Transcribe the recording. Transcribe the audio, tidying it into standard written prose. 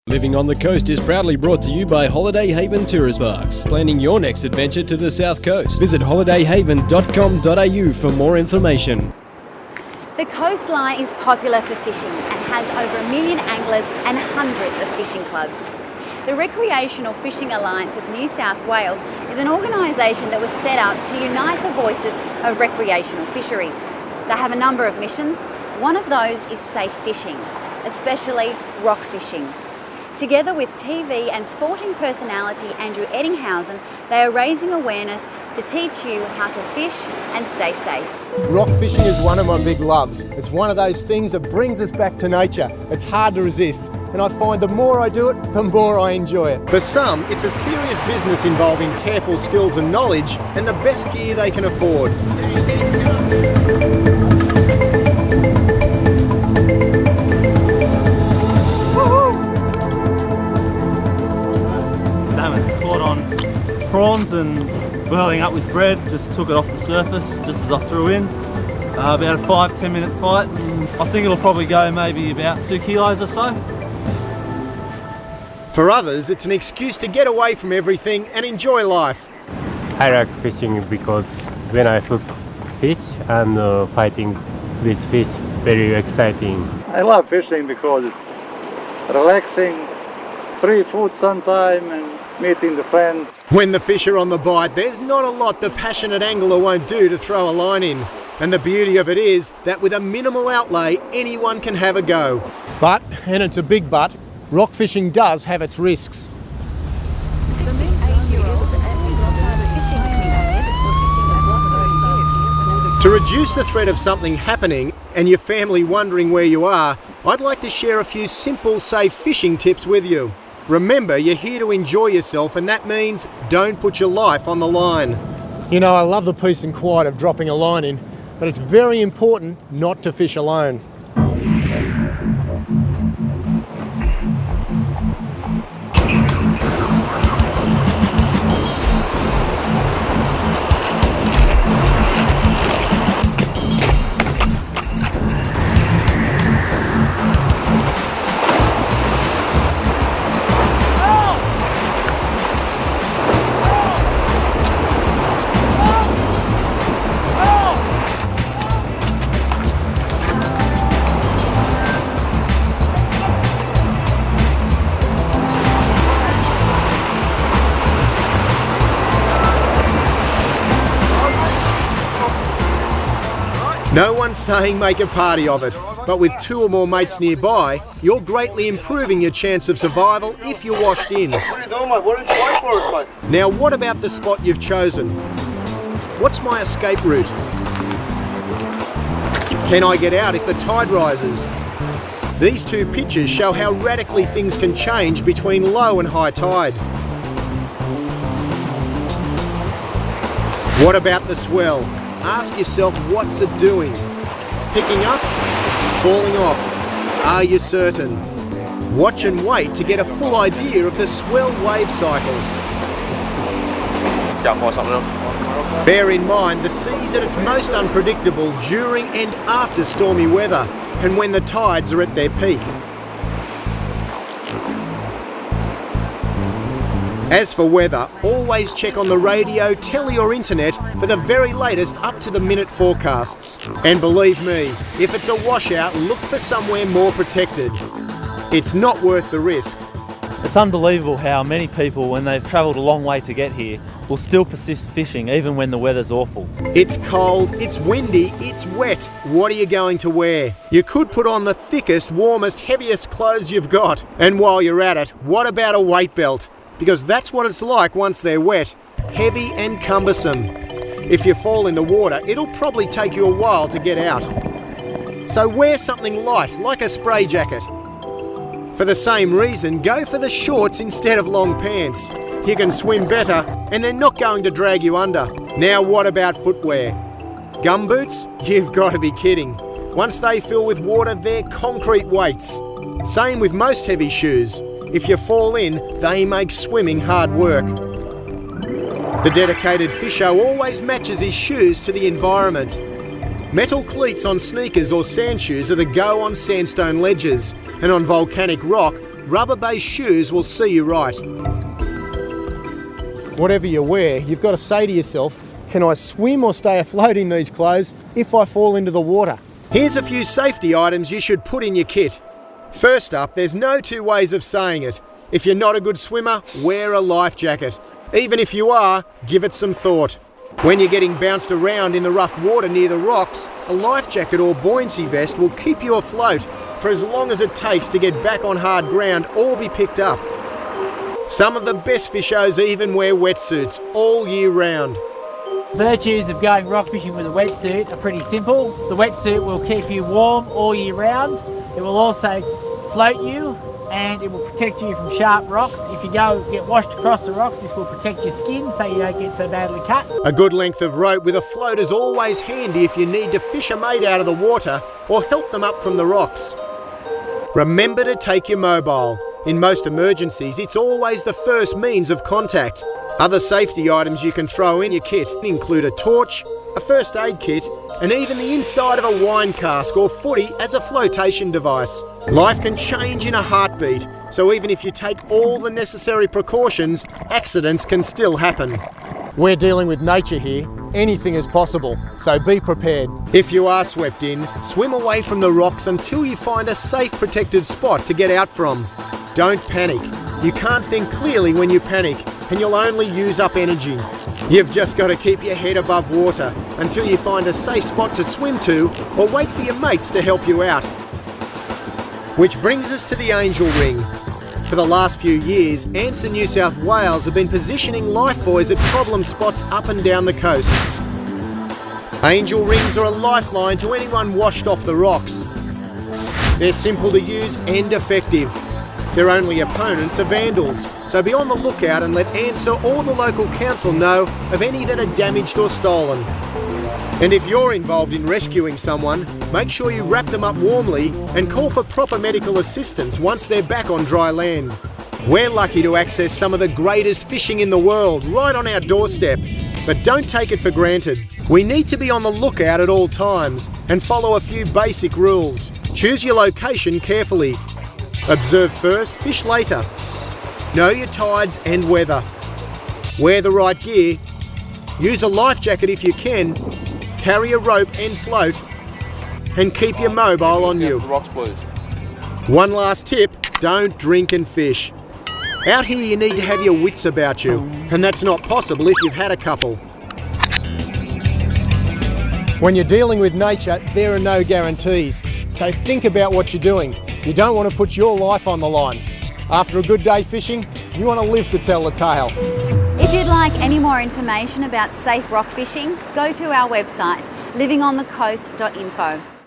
Living on the Coast is proudly brought to you by Holiday Haven Tourist Parks. Planning your next adventure to the South Coast. Visit holidayhaven.com.au for more information. The coastline is popular for fishing and has over 1 million anglers and hundreds of fishing clubs. The Recreational Fishing Alliance of New South Wales is an organisation that was set up to unite the voices of recreational fisheries. They have a number of missions. One of those is safe fishing, especially rock fishing. Together with TV and sporting personality Andrew Ettingshausen, they are raising awareness to teach you how to fish and stay safe. Rock fishing is one of my big loves. It's one of those things that brings us back to nature. It's hard to resist, and I find the more I do it, the more I enjoy it. For some, it's a serious business involving careful skills and knowledge and the best gear they can afford. Salmon caught on prawns and whirling up with bread, just took it off the surface just as I threw in. About a 5-10 minute fight, and I think it'll probably go maybe about 2 kilos or so. For others, it's an excuse to get away from everything and enjoy life. I like fishing because when I hook fish and fighting with fish, very exciting. I love fishing because it's relaxing, free food sometime and meeting the friends. When the fish are on the bite, there's not a lot the passionate angler won't do to throw a line in. And the beauty of it is that with a minimal outlay, anyone can have a go. But, and it's a big but, rock fishing does have its risks. To reduce the threat of something happening and your family wondering where you are, I'd like to share a few simple, safe fishing tips with you. Remember, you're here to enjoy yourself, and that means don't put your life on the line. You know, I love the peace and quiet of dropping a line in, but it's very important not to fish alone. No one's saying make a party of it, but with 2 or more mates nearby, you're greatly improving your chance of survival if you're washed in. What are you doing, mate? What are you waiting for us, mate? Now, what about the spot you've chosen? What's my escape route? Can I get out if the tide rises? These 2 pictures show how radically things can change between low and high tide. What about the swell? Ask yourself, what's it doing? Picking up? Falling off? Are you certain? Watch and wait to get a full idea of the swell wave cycle. Bear in mind, the sea's at its most unpredictable during and after stormy weather, and when the tides are at their peak. As for weather, always check on the radio, telly or internet for the very latest up-to-the-minute forecasts. And believe me, if it's a washout, look for somewhere more protected. It's not worth the risk. It's unbelievable how many people, when they've travelled a long way to get here, will still persist fishing even when the weather's awful. It's cold, it's windy, it's wet. What are you going to wear? You could put on the thickest, warmest, heaviest clothes you've got. And while you're at it, what about a weight belt? Because that's what it's like once they're wet, heavy and cumbersome. If you fall in the water, it'll probably take you a while to get out. So wear something light, like a spray jacket. For the same reason, go for the shorts instead of long pants. You can swim better, and they're not going to drag you under. Now what about footwear? Gumboots? You've got to be kidding. Once they fill with water, they're concrete weights. Same with most heavy shoes. If you fall in, they make swimming hard work. The dedicated fisher always matches his shoes to the environment. Metal cleats on sneakers or sand shoes are the go on sandstone ledges, and on volcanic rock, rubber-based shoes will see you right. Whatever you wear, you've got to say to yourself, can I swim or stay afloat in these clothes if I fall into the water? Here's a few safety items you should put in your kit. First up, there's no two ways of saying it. If you're not a good swimmer, wear a life jacket. Even if you are, give it some thought. When you're getting bounced around in the rough water near the rocks, a life jacket or buoyancy vest will keep you afloat for as long as it takes to get back on hard ground or be picked up. Some of the best fishers even wear wetsuits all year round. Virtues of going rock fishing with a wetsuit are pretty simple. The wetsuit will keep you warm all year round. It will also float you and it will protect you from sharp rocks. If you get washed across the rocks, this will protect your skin so you don't get so badly cut. A good length of rope with a float is always handy if you need to fish a mate out of the water or help them up from the rocks. Remember to take your mobile. In most emergencies, it's always the first means of contact. Other safety items you can throw in your kit include a torch, a first aid kit, and even the inside of a wine cask or footy as a flotation device. Life can change in a heartbeat, so even if you take all the necessary precautions, accidents can still happen. We're dealing with nature here. Anything is possible, so be prepared. If you are swept in, swim away from the rocks until you find a safe protected spot to get out from. Don't panic. You can't think clearly when you panic, and you'll only use up energy. You've just got to keep your head above water until you find a safe spot to swim to or wait for your mates to help you out. Which brings us to the Angel Ring. For the last few years, Ants in New South Wales have been positioning life buoys at problem spots up and down the coast. Angel Rings are a lifeline to anyone washed off the rocks. They're simple to use and effective. Their only opponents are vandals, so be on the lookout and let ANSA or the local council know of any that are damaged or stolen. And if you're involved in rescuing someone, make sure you wrap them up warmly and call for proper medical assistance once they're back on dry land. We're lucky to access some of the greatest fishing in the world right on our doorstep, but don't take it for granted. We need to be on the lookout at all times and follow a few basic rules. Choose your location carefully. Observe first, fish later. Know your tides and weather. Wear the right gear. Use a life jacket if you can. Carry a rope and float. And keep your mobile on you. One last tip, don't drink and fish. Out here you need to have your wits about you, and that's not possible if you've had a couple. When you're dealing with nature, there are no guarantees, so think about what you're doing. You don't want to put your life on the line. After a good day fishing, you want to live to tell the tale. If you'd like any more information about safe rock fishing, go to our website, livingonthecoast.info.